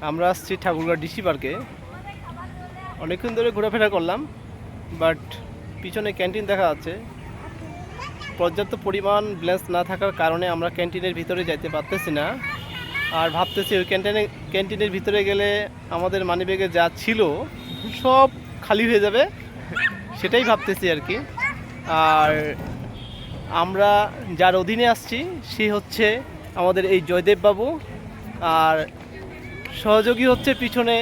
আমরা আসছি ঠাকুরগাঁও ডিসি পার্কে। অনেকক্ষণ ধরে ঘোরাফেরা করলাম, বাট পিছনে ক্যান্টিন দেখা যাচ্ছে। পর্যাপ্ত পরিমাণ ব্যালেন্স না থাকার কারণে আমরা ক্যান্টিনের ভিতরে যাইতে পারতেছি না। আর ভাবতেছি ওই ক্যান্টিনের ভিতরে গেলে আমাদের মানিব্যাগে যা ছিল সব খালি হয়ে যাবে, সেটাই ভাবতেছি আর কি। আর আমরা যার অধীনে আসছি সে হচ্ছে আমাদের এই জয়দেব বাবু, আর সহযোগী হচ্ছে পিছনে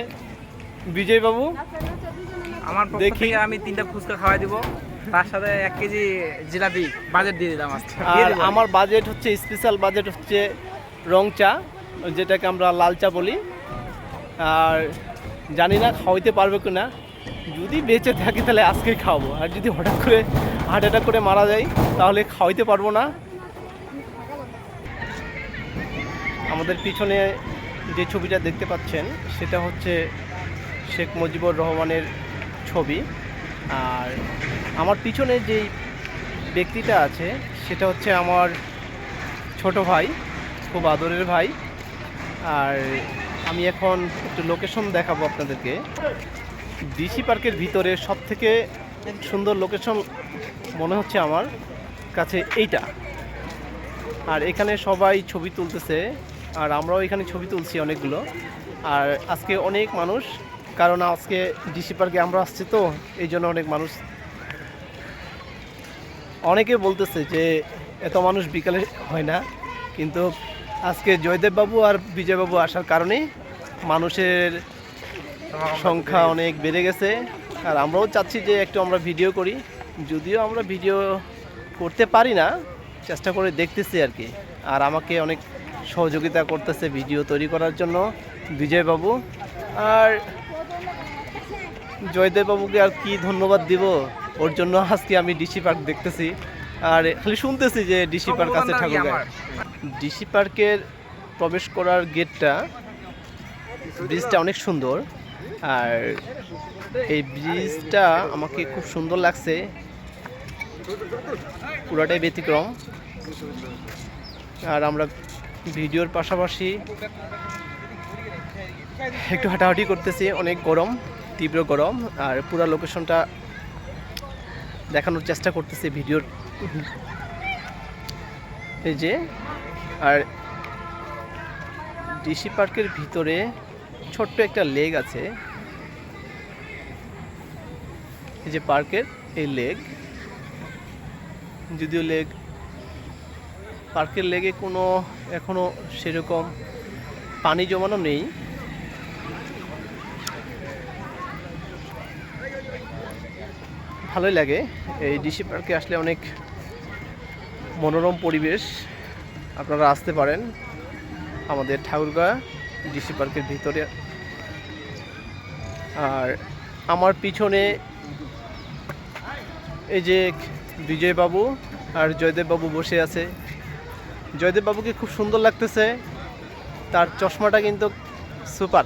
বিজয় বাবু। আমার পক্ষ থেকে আমি 3টা ফুচকা খাওয়াই দিব, তার সাথে 1 কেজি জিলাপি বাজেট দিয়ে দিলাম আজকে। আর আমার বাজেট হচ্ছে স্পেশাল বাজেট হচ্ছে রং চা, যেটাকে আমরা লাল চা বলি। আর জানি না খাওয়াইতে পারবে কি না, যদি বেঁচে থাকি তাহলে আজকেই খাওয়াবো, আর যদি হঠাৎ করে হার্ট অ্যাটাক করে মারা যাই তাহলে খাওয়াইতে পারবো না। আমাদের পিছনে যে ছবিটা দেখতে পাচ্ছেন সেটা হচ্ছে শেখ মুজিবুর রহমানের ছবি। আর আমার পিছনে যেই ব্যক্তিটা আছে সেটা হচ্ছে আমার ছোট ভাই, খুব আদরের ভাই। আর আমি এখন একটু লোকেশন দেখাবো আপনাদেরকে। ডিসি পার্কের ভিতরে সবথেকে সুন্দর লোকেশন মনে হচ্ছে আমার কাছে এইটা। আর এখানে সবাই ছবি তুলতেছে, আর আমরাও এখানে ছবি তুলছি অনেকগুলো। আর আজকে অনেক মানুষ, কারণ আজকে ডিসি পার্কে আমরা আসছি তো এই জন্য অনেক মানুষ। অনেকে বলতেছে যে এত মানুষ বিকালে হয় না, কিন্তু আজকে জয়দেব বাবু আর বিজয় বাবু আসার কারণে মানুষের সংখ্যা অনেক বেড়ে গেছে। আর আমরাও চাচ্ছি যে একটু আমরা ভিডিও করি, যদিও আমরা ভিডিও করতে পারি না, চেষ্টা করে দেখতেছি আর কি। আর আমাকে অনেক সহযোগিতা করতেছে ভিডিও তৈরি করার জন্য বিজয় বাবু। আর জয়দেব বাবুকে আর কি ধন্যবাদ দিব, ওর জন্য আজকে আমি ডিসি পার্ক দেখতেছি আর খালি শুনতেছি যে ডিসি পার্ক আছে ঠাকুরগাঁও। ডিসি পার্কের প্রবেশ করার গেটটা, ব্রিজটা অনেক সুন্দর। আর এই ব্রিজটা আমাকে খুব সুন্দর লাগছে, পুরাটাই ব্যতিক্রম। আর আমরা ভিডিওর পাশাপাশি একটু হাঁটাহাঁটি করতেছি, অনেক গরম, তীব্র গরম। আর পুরো লোকেশনটা দেখানোর চেষ্টা করতেছি ভিডিওর এই যে। আর ডিসি পার্কের ভিতরে ছোট্ট একটা লেক আছে, এই যে পার্কের এই লেক। যদিও পার্কের লেগে কোনো এখনো সেরকম পানি জমানো নেই। ভালোই লাগে এই ডিসি পার্কে আসলে, অনেক মনোরম পরিবেশ। আপনারা আসতে পারেন আমাদের ঠাকুরগাঁও ডিসি পার্কের ভিতরে। আর আমার পিছনে এই যে বিজয় বাবু আর জয়দেব বাবু বসে আছে। জয়দেব বাবুকে খুব সুন্দর লাগতেছে, তার চশমাটা কিন্তু সুপার।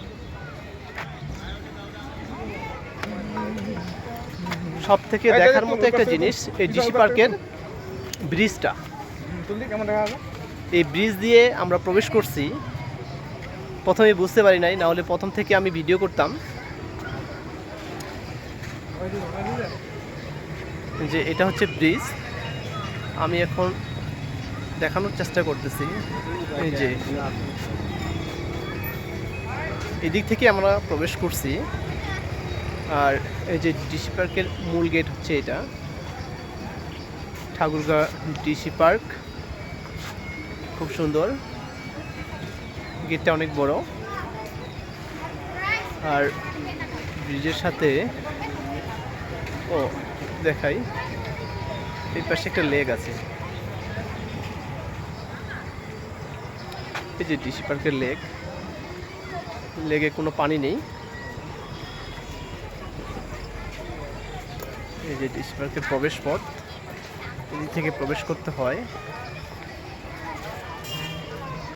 সব থেকে দেখার মতো একটা জিনিস এই ডিসি পার্কের ব্রিজটা। এই ব্রিজ দিয়ে আমরা প্রবেশ করছি, প্রথমে বুঝতে পারি নাই, না হলে প্রথম থেকে আমি ভিডিও করতাম যে এটা হচ্ছে ব্রিজ। আমি এখন দেখানোর চেষ্টা করতেছি, এই যে এদিক থেকে আমরা প্রবেশ করছি। আর এই যে ডিসি পার্কের মূল গেট হচ্ছে এটা, ঠাকুরগাঁও ডিসি পার্ক। খুব সুন্দর, গেটটা অনেক বড়। আর ব্রিজের সাথে দেখাই, এই পাশে একটা লেক আছে, এই যে ডিসি পার্কের লেগে কোনো পানি নেই। এই যে ডিসি পার্কের প্রবেশ পথ, এদিক থেকে প্রবেশ করতে হয়।